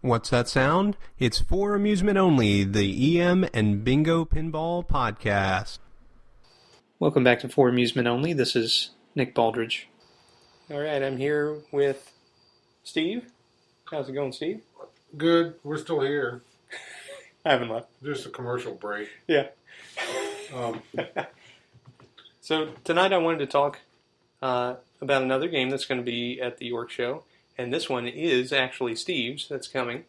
What's that sound? It's for amusement only, the EM and Bingo Pinball Podcast. Welcome back to For Amusement Only. This is Nick Baldridge. All right, I'm here with Steve. How's it going, Steve? Good. We're still here. I haven't left. Just a commercial break. Yeah. So tonight I wanted to talk about another game that's going to be at the York Show. And this one is actually Steve's that's coming.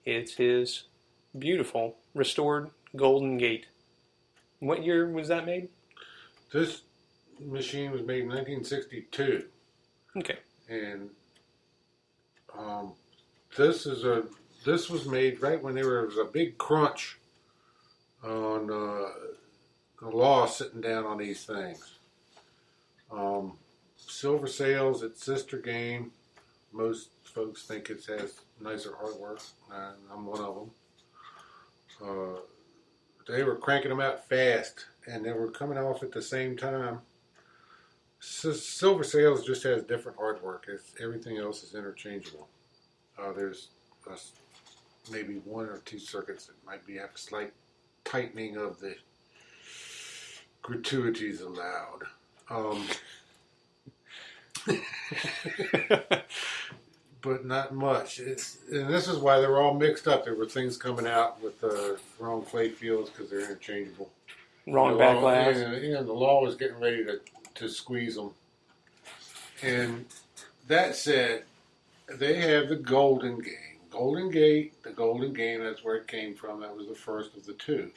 It's his beautiful restored Golden Gate. What year was that made? This machine was made in 1962. Okay. And this was made right when there was a big crunch on the law sitting down on these things. Silver Sales, its sister game. Most folks think it has nicer artwork, and I'm one of them. They were cranking them out fast, and they were coming off at the same time. Silver Sales just has different artwork. Everything else is interchangeable. There's maybe one or two circuits that might have a slight tightening of the gratuities allowed. But not much. And this is why they were all mixed up. There were things coming out with the wrong play fields because they're interchangeable. Wrong backlash. And the law was getting ready to squeeze them. And that said, they have the Golden Game. Golden Gate, the Golden Game, that's where it came from. That was the first of the two.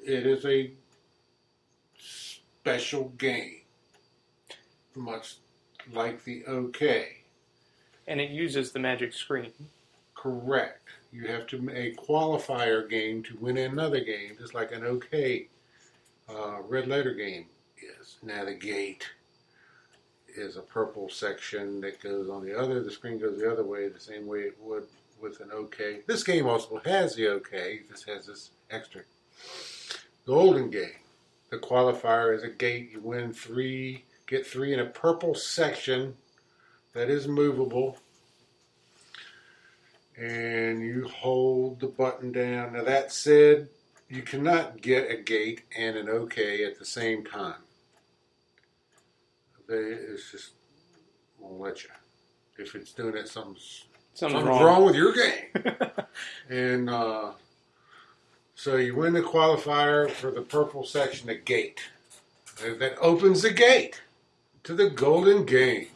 It is a special game. Much like the OK. And it uses the magic screen. Correct. You have to make a qualifier game to win another game, just like an OK red letter game is. Now the gate is a purple section that goes on the screen goes the other way, the same way it would with an OK. This game also has the OK, this has this extra. Golden Game. The qualifier is a gate, you win three. Get three in a purple section that is movable. And you hold the button down. Now that said, you cannot get a gate and an OK at the same time. It's just won't let you. If it's doing it, something's wrong with your game. And so you win the qualifier for the purple section, the gate. That opens the gate to the Golden Game.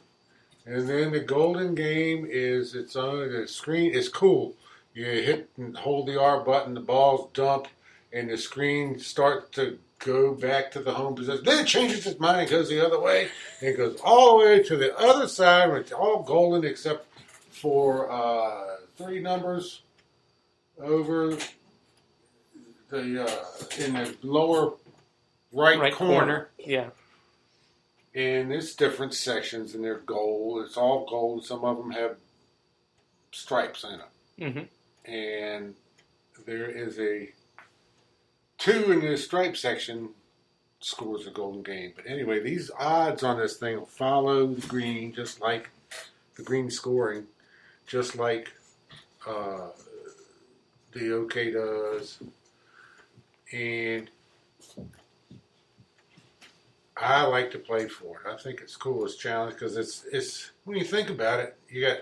And then the Golden Game is its own. The screen is cool. You hit and hold the R button, the balls dump, and the screen starts to go back to the home position. Then it changes its mind and goes the other way. And it goes all the way to the other side where it's all golden except for three numbers over in the lower right corner. Yeah. And it's different sections, and they're gold. It's all gold. Some of them have stripes in them. Mm-hmm. And there is a 2 in the stripe section scores a Golden Game. But anyway, these odds on this thing will follow the green, just like the green scoring, just like the OK does. And I like to play for it. I think it's cool. It's challenge because it's when you think about it, you got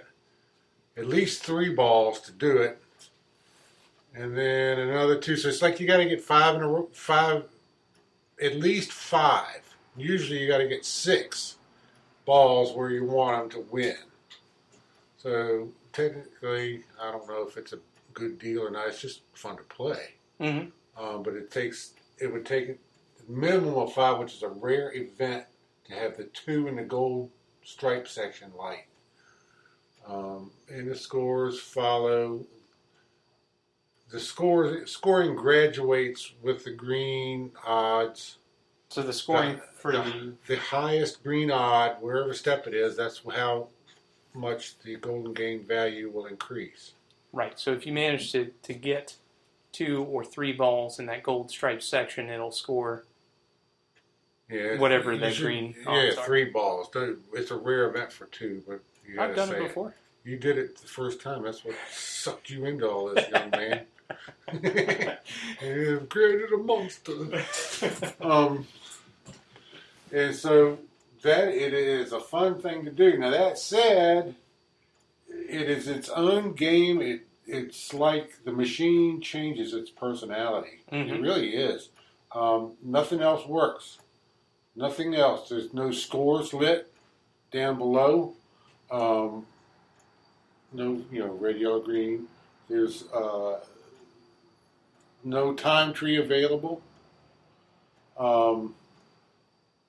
at least 3 balls to do it, and then another 2. So it's like you got to get 5 in a row, 5, at least 5. Usually you got to get 6 balls where you want them to win. So technically, I don't know if it's a good deal or not. It's just fun to play. Mm-hmm. But it would take a minimum of 5, which is a rare event to have the 2 in the gold stripe section light. And the scores follow. The scoring graduates with the green odds. So the scoring for the highest green odd, wherever step it is, that's how much the Golden Game value will increase. Right. So if you manage to get 2 or 3 balls in that gold stripe section, it'll score whatever that green odds are. 3 balls. It's a rare event for 2, but you I've done say it before. You did it the first time. That's what sucked you into all this, young man. And you've created a monster. And so that it is a fun thing to do. Now that said, it is its own game. It's like the machine changes its personality. Mm-hmm. It really is. Nothing else works. Nothing else. There's no scores lit down below. No, red, yellow, green. There's no time tree available.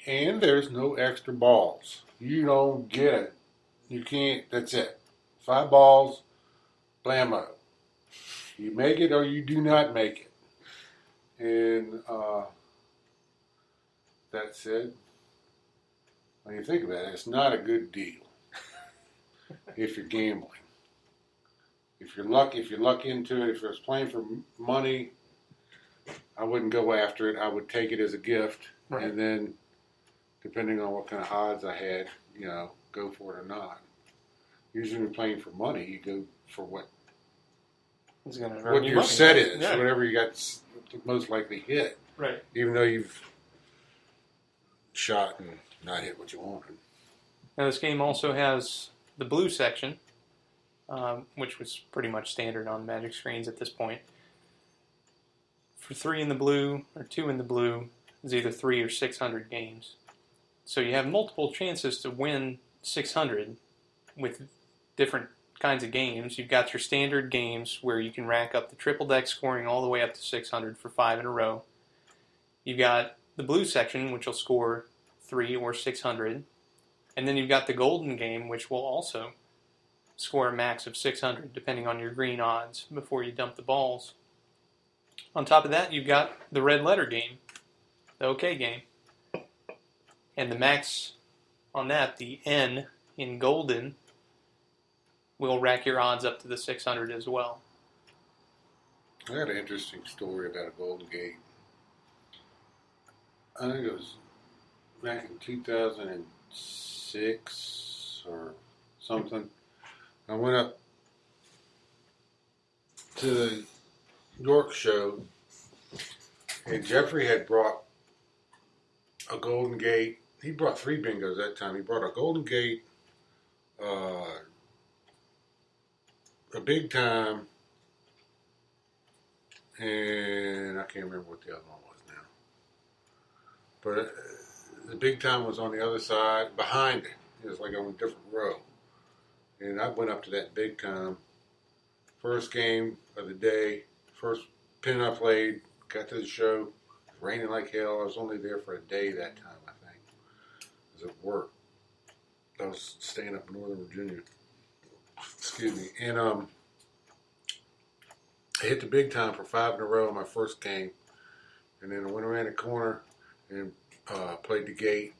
And there's no extra balls. You don't get it. You can't. That's it. 5 balls, blammo. You make it or you do not make it. And that's it. When you think about it, it's not a good deal if you're gambling. If you're lucky into it, if you're playing for money, I wouldn't go after it. I would take it as a gift, right. And then, depending on what kind of odds I had, go for it or not. Usually, when you're playing for money, you go for what your set is, whatever you got the most likely hit. Right. Even though you've shot and not hit what you wanted. Now, this game also has the blue section, which was pretty much standard on Magic screens at this point. For 3 in the blue or 2 in the blue is either 3 or 600 games. So you have multiple chances to win 600 with different kinds of games. You've got your standard games where you can rack up the triple deck scoring all the way up to 600 for 5 in a row. You've got the blue section, which will score 3 or 600. And then you've got the golden game, which will also score a max of 600, depending on your green odds, before you dump the balls. On top of that, you've got the red letter game, the OK game. And the max on that, the N in golden, will rack your odds up to the 600 as well. I got an interesting story about a Golden Gate. I think it was back in 2006 or something. I went up to the York show, and Jeffrey had brought a Golden Gate. He brought 3 bingos that time. He brought a Golden Gate, a big time, and I can't remember what the other one was now. But the big time was on the other side, behind it. It was like on a different row. And I went up to that big time. First game of the day, first pin I played, got to the show. It was raining like hell. I was only there for a day that time, I think. I was at work. I was staying up in Northern Virginia. Excuse me. And I hit the big time for 5 in a row in my first game. And then I went around the corner and played the gate.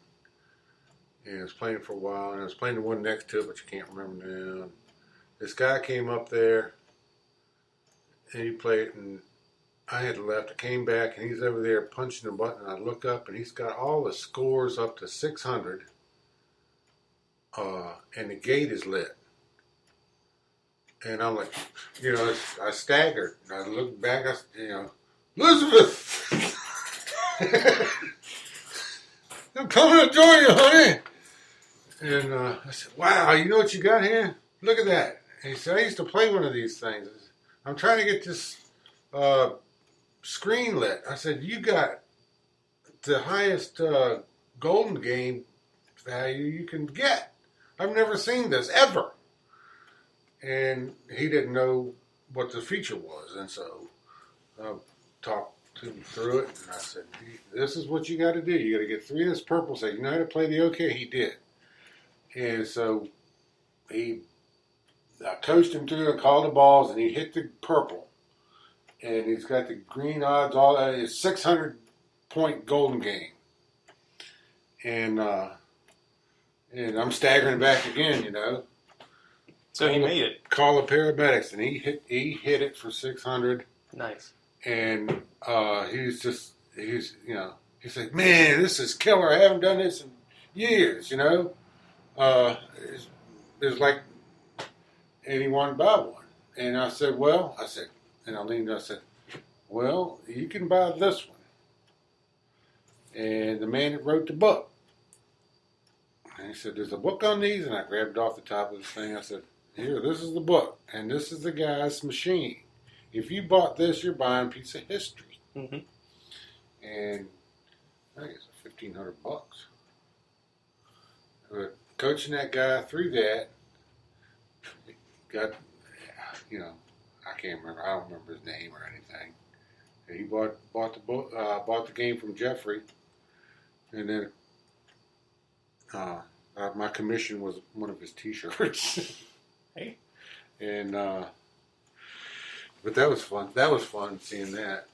And I was playing for a while. And I was playing the one next to it, but you can't remember now. This guy came up there. And he played, and I had left. I came back, and he's over there punching the button. And I look up, and he's got all the scores up to 600. And the gate is lit. And I'm like, I staggered. And I looked back, Elizabeth! I'm coming to join you, honey! And I said, wow, you know what you got here? Look at that. And he said, I used to play one of these things. I'm trying to get this screen lit. I said, you got the highest golden game value you can get. I've never seen this, ever. And he didn't know what the feature was. And so I talked him through it. And I said, this is what you got to do. You got to get 3 of this purple. Say, you know how to play the OK? He did. And so I coached him through and called the balls, and he hit the purple. And he's got the green odds, all that. It's 600-point golden game. And I'm staggering back again, So he made it. Call the paramedics, and he hit it for 600. Nice. And he's like, man, this is killer. I haven't done this in years, It's like and he wanted to buy one. And I said, and I leaned and I said, well, you can buy this one. And the man that wrote the book, and he said, there's a book on these, and I grabbed it off the top of the thing. I said, here, this is the book, and this is the guy's machine. If you bought this, you're buying a piece of history. Mm-hmm. And I think it's $1,500. But coaching that guy through that, got, I can't remember. I don't remember his name or anything. And he bought the book, bought the game from Jeffrey, and then my commission was one of his T-shirts. Hey. And but that was fun. That was fun seeing that.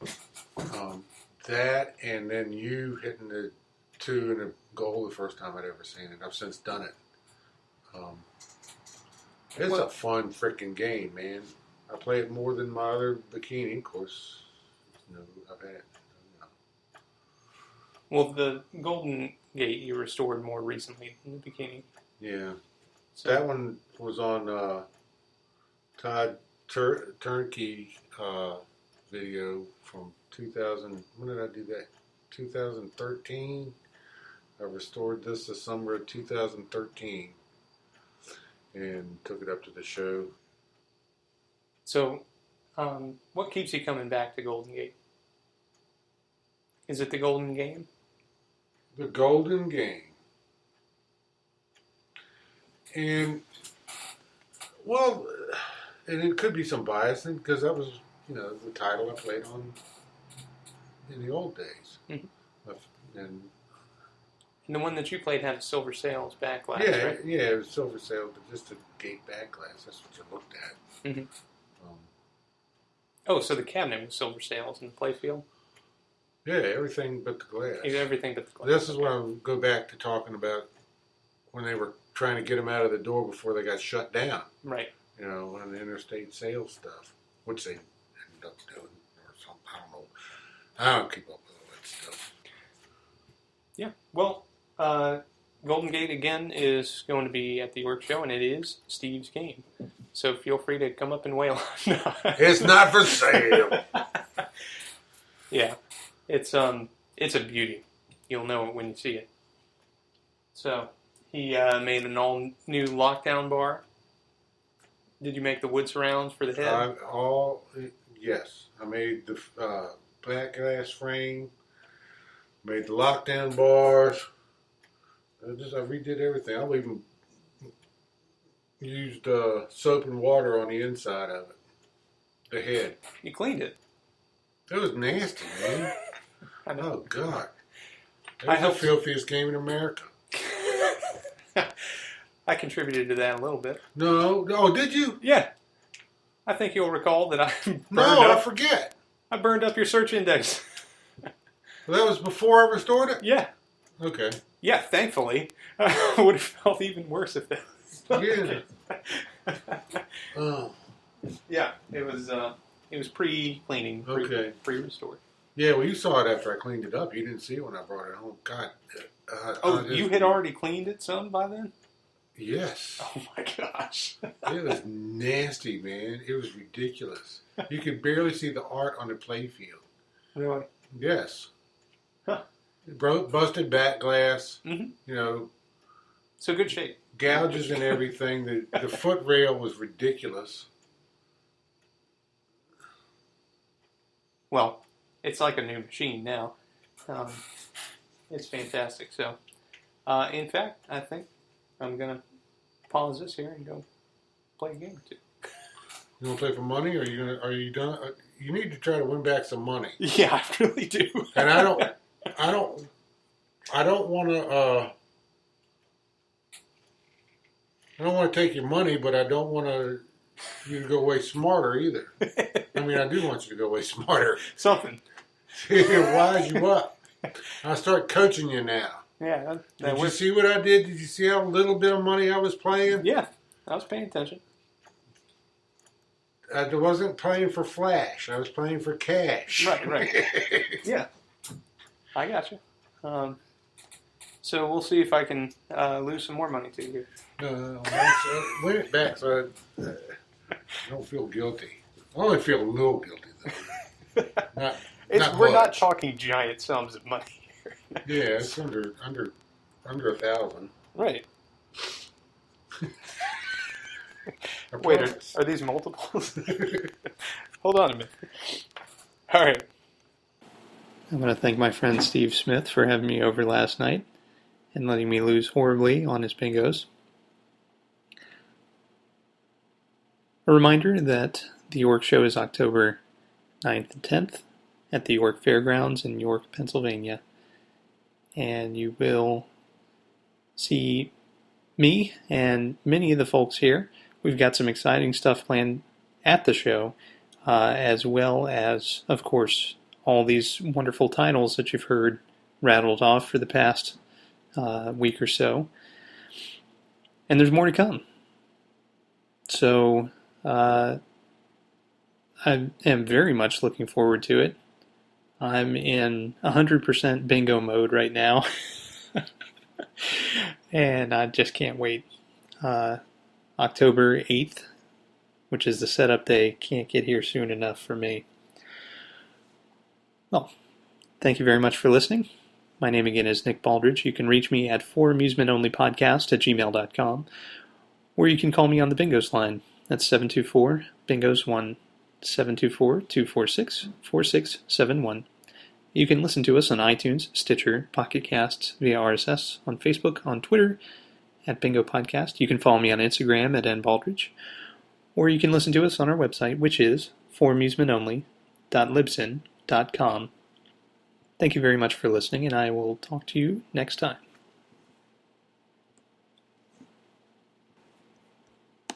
That and then you hitting the 2 and a goal the first time I'd ever seen it. I've since done it. It's a fun freaking game, man. I play it more than my other bikini, of course. I've had. Well, the Golden Gate you restored more recently than the bikini. Yeah. So that one was on Todd Turnkey video from 2000. When did I do that? 2013. I restored this the summer of 2013 and took it up to the show. So, what keeps you coming back to Golden Gate? Is it the Golden Game? The Golden Game. And, well, and it could be some bias because that was, the title I played on in the old days. Mm-hmm. And the one that you played had a silver sails back glass, yeah, right? Yeah, it was silver sail, but just a gate back glass. That's what you looked at. Mm-hmm. So the cabinet was silver sails in the playfield? Yeah, everything but the glass. Everything but the glass. This is when I go back to talking about when they were trying to get them out of the door before they got shut down. Right. On the interstate sales stuff, which they ended up doing or something. I don't know. I don't keep up with all that stuff. Yeah. Well, Golden Gate again is going to be at the York Show, and it is Steve's game. So feel free to come up and wail. It's not for sale. Yeah, it's a beauty. You'll know it when you see it. So he made an all new lockdown bar. Did you make the wood surrounds for the head? Yes. I made the black glass frame. Made the lockdown bars. I redid everything. I even used soap and water on the inside of it. The head. You cleaned it. It was nasty, man. I know. Oh, God. That was the filthiest game in America. I contributed to that a little bit. No. Oh, did you? Yeah. I think you'll recall that I I forget. I burned up your search index. Well, that was before I restored it? Yeah. Okay. Yeah, thankfully. I would have felt even worse if that was Yeah. Oh. Yeah, it was pre-cleaning, pre-restored. Yeah, well, you saw it after I cleaned it up. You didn't see it when I brought it home. God. You had already cleaned it some by then? Yes. Oh, my gosh. It was nasty, man. It was ridiculous. You could barely see the art on the playfield. Really? Yes. Huh. Busted back glass. Mm-hmm. So good shape. Gouges and everything. The foot rail was ridiculous. Well, it's like a new machine now. It's fantastic. So, in fact, I think I'm going to pause this here and go play a game or two. You want to play for money, or are you done? You need to try to win back some money. Yeah, I really do. And I don't want to. I don't want to take your money, but I don't want you to go away smarter either. I mean, I do want you to go away smarter. Something. Wise you up. I'll start coaching you now. Yeah. Did you see what I did? Did you see how little bit of money I was playing? Yeah, I was paying attention. I wasn't playing for flash. I was playing for cash. Right. Yeah. I got you. So we'll see if I can lose some more money to you. Win it back so I don't feel guilty. I only feel a little guilty, though. We're not talking giant sums of money here. Yeah, it's under 1,000. Right. Wait, are these multiples? Hold on a minute. All right. I'm going to thank my friend Steve Smith for having me over last night and letting me lose horribly on his bingos. A reminder that the York Show is October 9th and 10th at the York Fairgrounds in York, Pennsylvania. And you will see me and many of the folks here. We've got some exciting stuff planned at the show, as well as, of course, all these wonderful titles that you've heard rattled off for the past week or so. And there's more to come. So I am very much looking forward to it. I'm in 100% bingo mode right now. And I just can't wait. October 8th, which is the setup day, can't get here soon enough for me. Well, thank you very much for listening. My name again is Nick Baldridge. You can reach me at foramusementonlypodcast@gmail.com, or you can call me on the Bingos line. That's 724-BINGOS1, 724-246-4671. You can listen to us on iTunes, Stitcher, Pocket Casts, via RSS, on Facebook, on Twitter, at Bingo Podcast. You can follow me on Instagram at nbaldridge, or you can listen to us on our website, which is foramusementonly.libsyn.com. Thank you very much for listening, and I will talk to you next time.